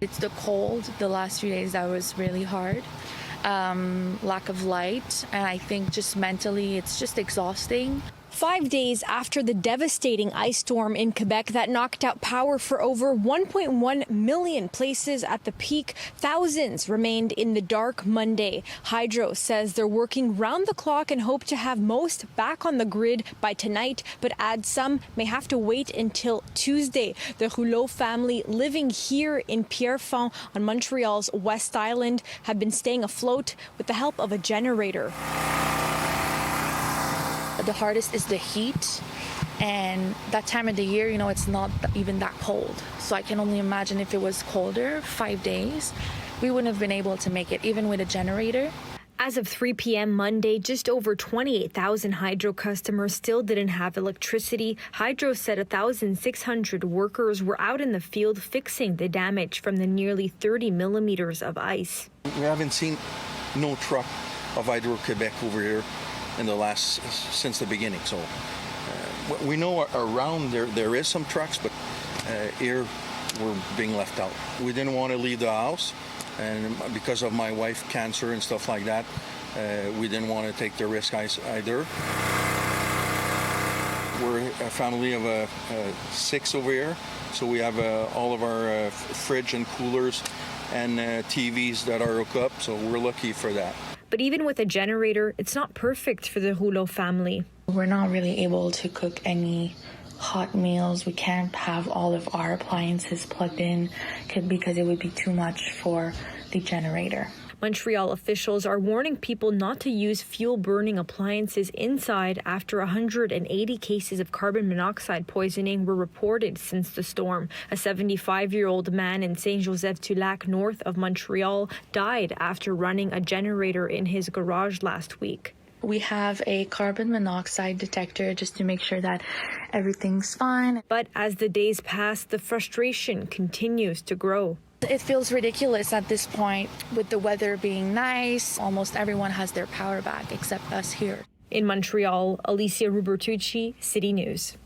It's the cold the last few days that was really hard. Lack of light, and I think just mentally it's just exhausting. 5 days after the devastating ice storm in Quebec that knocked out power for over 1.1 million places at the peak, thousands remained in the dark Monday. Hydro says they're working round the clock and hope to have most back on the grid by tonight, but adds some may have to wait until Tuesday. The Rouleau family living here in Pierrefonds on Montreal's West Island have been staying afloat with the help of a generator. The hardest is the heat, and that time of the year, it's not even that cold. So I can only imagine if it was colder, 5 days, we wouldn't have been able to make it, even with a generator. As of 3 p.m. Monday, just over 28,000 Hydro customers still didn't have electricity. Hydro said 1,600 workers were out in the field fixing the damage from the nearly 30 millimeters of ice. We haven't seen no truck of Hydro Quebec over here in the last, since the beginning. So we know around there is some trucks, but here we're being left out. We didn't want to leave the house, and because of my wife's cancer and stuff like that, we didn't want to take the risk either. We're a family of 6 over here, so we have all of our fridge and coolers and TVs that are hooked up, so we're lucky for that. But even with a generator, it's not perfect for the Rouleau family. We're not really able to cook any hot meals. We can't have all of our appliances plugged in because it would be too much for the generator. Montreal officials are warning people not to use fuel-burning appliances inside after 180 cases of carbon monoxide poisoning were reported since the storm. A 75-year-old man in Saint-Joseph-du-Lac, north of Montreal, died after running a generator in his garage last week. We have a carbon monoxide detector just to make sure that everything's fine. But as the days pass, the frustration continues to grow. It feels ridiculous at this point with the weather being nice. Almost everyone has their power back except us here. In Montreal, Alyssia Rubertucci, City News.